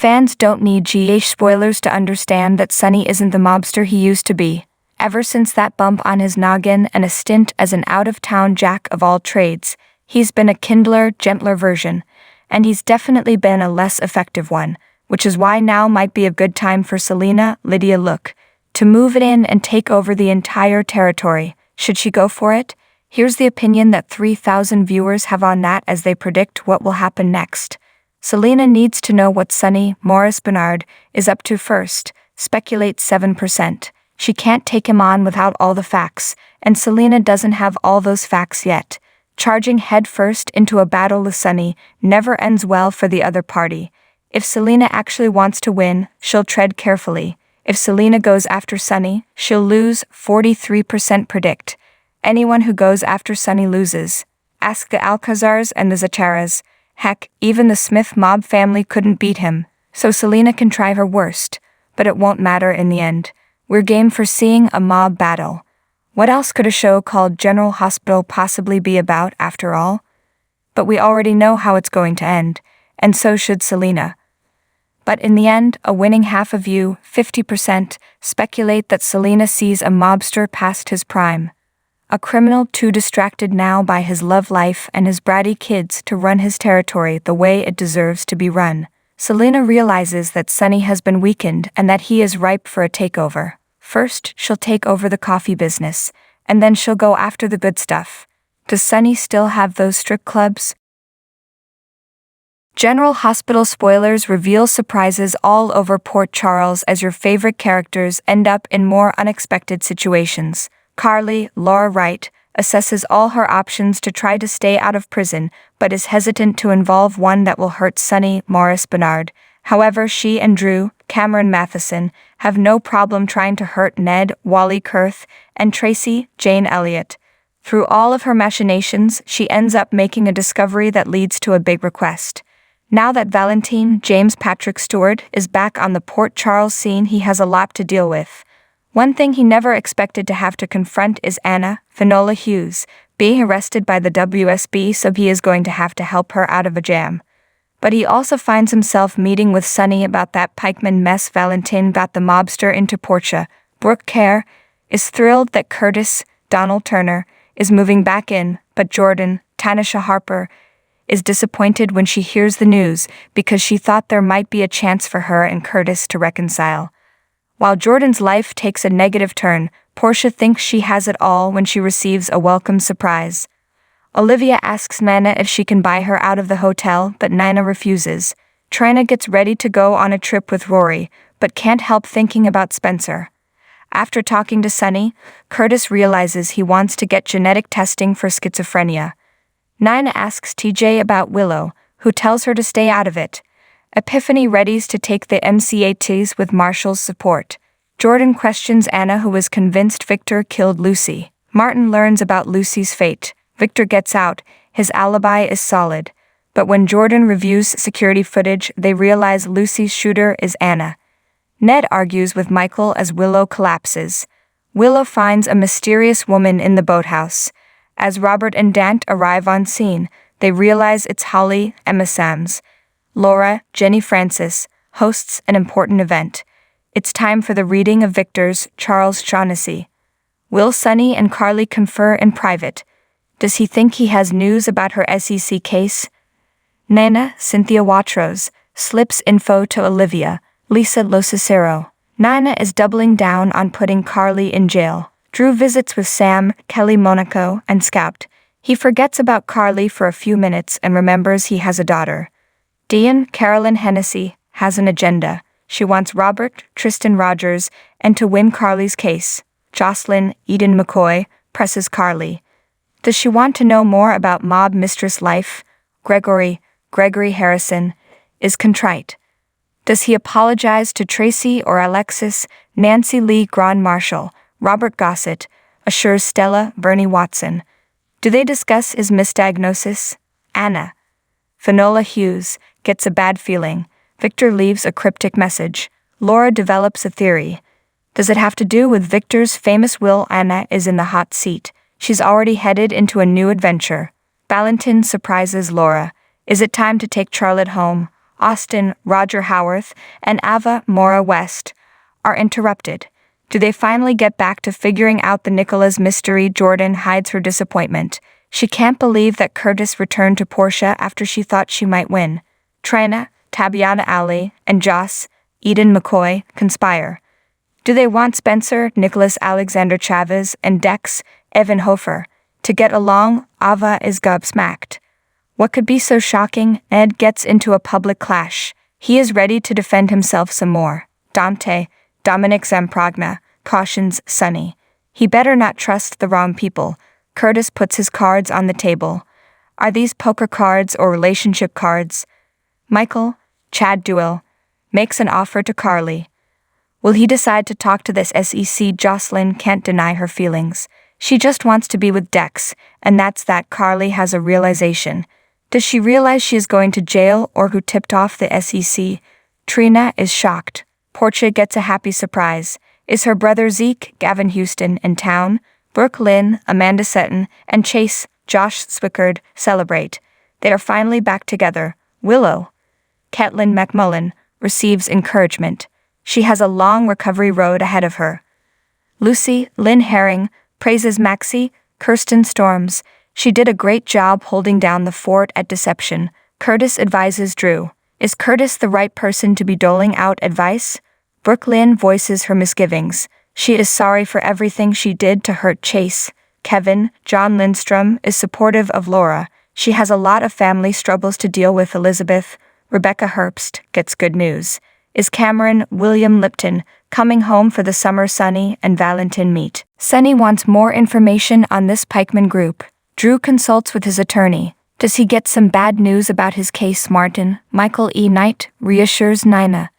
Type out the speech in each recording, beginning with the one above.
Fans don't need GH spoilers to understand that Sonny isn't the mobster he used to be. Ever since that bump on his noggin and a stint as an out-of-town jack of all trades, he's been a kindler, gentler version, and he's definitely been a less effective one, which is why now might be a good time for Selina, Lydia Look, to move it in and take over the entire territory. Should she go for it? Here's the opinion that 3,000 viewers have on that as they predict what will happen next. Selina needs to know what Sonny, Maurice Bernard, is up to first, speculates 7%. She can't take him on without all the facts, and Selina doesn't have all those facts yet. Charging headfirst into a battle with Sonny never ends well for the other party. If Selina actually wants to win, she'll tread carefully. If Selina goes after Sonny, she'll lose. 43% predict. Anyone who goes after Sonny loses. Ask the Alcazars and the Zacharas. Heck, even the Smith mob family couldn't beat him, so Selina can try her worst, but it won't matter in the end. We're game for seeing a mob battle. What else could a show called General Hospital possibly be about, after all? But we already know how it's going to end, and so should Selina. But in the end, a winning half of you, 50%, speculate that Selina sees a mobster past his prime. A criminal too distracted now by his love life and his bratty kids to run his territory the way it deserves to be run. Selina realizes that Sonny has been weakened and that he is ripe for a takeover. First, she'll take over the coffee business, and then she'll go after the good stuff. Does Sonny still have those strip clubs? General Hospital spoilers reveal surprises all over Port Charles as your favorite characters end up in more unexpected situations. Carly, Laura Wright, assesses all her options to try to stay out of prison, but is hesitant to involve one that will hurt Sonny, Maurice Bernard. However, she and Drew, Cameron Matheson, have no problem trying to hurt Ned, Wally Kurth, and Tracy, Jane Elliott. Through all of her machinations, she ends up making a discovery that leads to a big request. Now that Valentine, James Patrick Stewart, is back on the Port Charles scene, he has a lot to deal with. One thing he never expected to have to confront is Anna, Finola Hughes, being arrested by the WSB, so he is going to have to help her out of a jam. But he also finds himself meeting with Sonny about that pikeman mess Valentine got the mobster into. Portia, Brooke Kerr, is thrilled that Curtis, Donald Turner, is moving back in, but Jordan, Tanisha Harper, is disappointed when she hears the news because she thought there might be a chance for her and Curtis to reconcile. While Jordan's life takes a negative turn, Portia thinks she has it all when she receives a welcome surprise. Olivia asks Nina if she can buy her out of the hotel, but Nina refuses. Trina gets ready to go on a trip with Rory, but can't help thinking about Spencer. After talking to Sonny, Curtis realizes he wants to get genetic testing for schizophrenia. Nina asks TJ about Willow, who tells her to stay out of it. Epiphany readies to take the MCATs with Marshall's support. Jordan questions Anna, who is convinced Victor killed Lucy. Martin learns about Lucy's fate. Victor gets out, his alibi is solid. But when Jordan reviews security footage, they realize Lucy's shooter is Anna. Ned argues with Michael as Willow collapses. Willow finds a mysterious woman in the boathouse. As Robert and Dant arrive on scene, they realize it's Holly, Emma Sams. Laura, Jenny Francis, hosts an important event. It's time for the reading of Victor's Charles Shaughnessy. Will Sonny and Carly confer in private? Does he think he has news about her SEC case? Nana, Cynthia Watros, slips info to Olivia, Lisa Locicero. Nina is doubling down on putting Carly in jail. Drew visits with Sam, Kelly Monaco, and Scout. He forgets about Carly for a few minutes and remembers he has a daughter. Dean, Carolyn Hennessy, has an agenda. She wants Robert, Tristan Rogers, and to win Carly's case. Jocelyn, Eden McCoy, presses Carly. Does she want to know more about mob mistress life? Gregory Harrison, is contrite. Does he apologize to Tracy or Alexis? Nancy Lee Grand Marshall, Robert Gossett, assures Stella, Bernie Watson. Do they discuss his misdiagnosis? Anna. Finola Hughes gets a bad feeling. Victor leaves a cryptic message. Laura develops a theory. Does it have to do with Victor's famous will? Anna is in the hot seat. She's already headed into a new adventure. Valentine surprises Laura. Is it time to take Charlotte home? Austin, Roger Howarth, and Ava Mora West are interrupted. Do they finally get back to figuring out the Nicola's mystery? Jordan hides her disappointment. She can't believe that Curtis returned to Portia after she thought she might win. Trina, Tabiana Ali, and Joss, Eden McCoy, conspire. Do they want Spencer, Nicholas Alexander Chavez, and Dex, Evan Hofer, to get along? Ava is gobsmacked. What could be so shocking? Ed gets into a public clash. He is ready to defend himself some more. Dante, Dominic Zamprogna, cautions Sonny. He better not trust the wrong people. Curtis puts his cards on the table. Are these poker cards or relationship cards? Michael, Chad Duell, makes an offer to Carly. Will he decide to talk to this SEC? Jocelyn can't deny her feelings. She just wants to be with Dex, and that's that. Carly has a realization. Does she realize she is going to jail, or who tipped off the SEC? Trina is shocked. Portia gets a happy surprise. Is her brother Zeke, Gavin Houston, in town? Brooke Lynn, Amanda Seton, and Chase, Josh Swickard, celebrate. They are finally back together. Willow, Caitlin McMullen, receives encouragement. She has a long recovery road ahead of her. Lucy, Lynn Herring, praises Maxie, Kirsten Storms. She did a great job holding down the fort at Deception. Curtis advises Drew. Is Curtis the right person to be doling out advice? Brooke Lynn voices her misgivings. She is sorry for everything she did to hurt Chase. Kevin, John Lindstrom, is supportive of Laura. She has a lot of family struggles to deal with. Elizabeth, Rebecca Herbst, gets good news. Is Cameron, William Lipton, coming home for the summer? Sonny and Valentin meet. Sonny wants more information on this pikeman group. Drew consults with his attorney. Does he get some bad news about his case? Martin, Michael E. Knight, reassures Nina.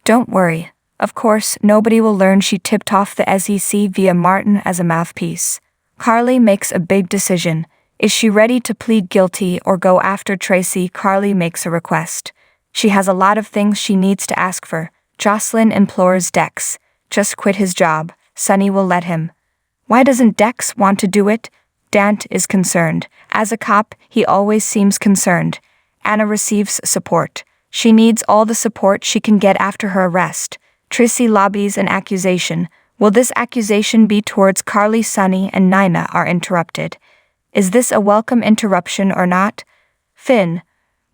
Don't worry. Of course, nobody will learn she tipped off the SEC via Martin as a mouthpiece. Carly makes a big decision. Is she ready to plead guilty or go after Tracy? Carly makes a request. She has a lot of things she needs to ask for. Jocelyn implores Dex. Just quit his job. Sonny will let him. Why doesn't Dex want to do it? Dant is concerned. As a cop, he always seems concerned. Anna receives support. She needs all the support she can get after her arrest. Tracy lobbies an accusation. Will this accusation be towards Carly? Sonny and Nina are interrupted. Is this a welcome interruption or not? Finn,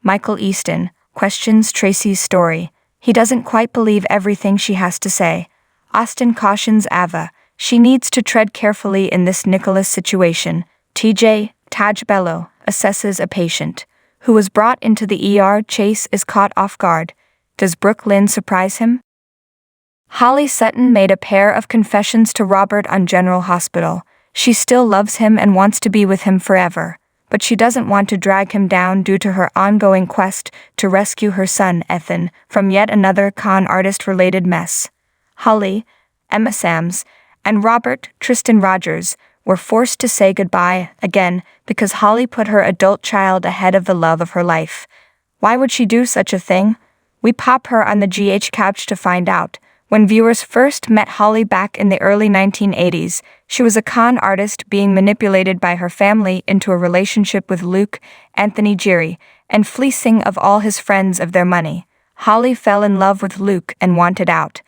Michael Easton, questions Tracy's story. He doesn't quite believe everything she has to say. Austin cautions Ava. She needs to tread carefully in this Nicholas situation. TJ, Taj Bello, assesses a patient who was brought into the ER. Chase is caught off guard. Does Brooke Lynn surprise him? Holly Sutton made a pair of confessions to Robert on General Hospital. She still loves him and wants to be with him forever, but she doesn't want to drag him down due to her ongoing quest to rescue her son Ethan from yet another con artist-related mess. Holly, Emma Sams, and Robert, Tristan Rogers, were forced to say goodbye again because Holly put her adult child ahead of the love of her life. Why would she do such a thing? We pop her on the GH couch to find out. When viewers first met Holly back in the early 1980s, she was a con artist being manipulated by her family into a relationship with Luke, Anthony Geary, and fleecing of all his friends of their money. Holly fell in love with Luke and wanted out,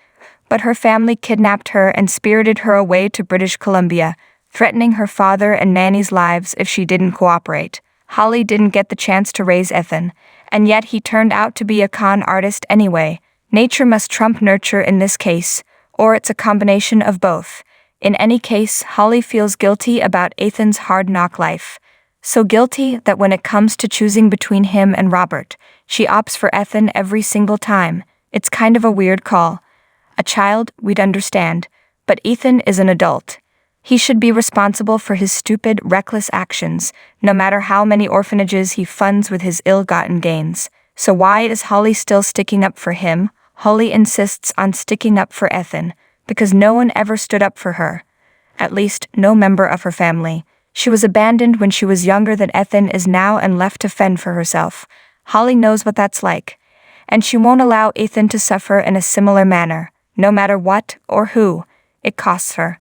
but her family kidnapped her and spirited her away to British Columbia, threatening her father and Nanny's lives if she didn't cooperate. Holly didn't get the chance to raise Ethan, and yet he turned out to be a con artist anyway. Nature must trump nurture in this case, or it's a combination of both. In any case, Holly feels guilty about Ethan's hard-knock life. So guilty that when it comes to choosing between him and Robert, she opts for Ethan every single time. It's kind of a weird call. A child, we'd understand, but Ethan is an adult. He should be responsible for his stupid, reckless actions, no matter how many orphanages he funds with his ill-gotten gains. So why is Holly still sticking up for him? Holly insists on sticking up for Ethan, because no one ever stood up for her. At least, no member of her family. She was abandoned when she was younger than Ethan is now and left to fend for herself. Holly knows what that's like, and she won't allow Ethan to suffer in a similar manner, no matter what or who it costs her.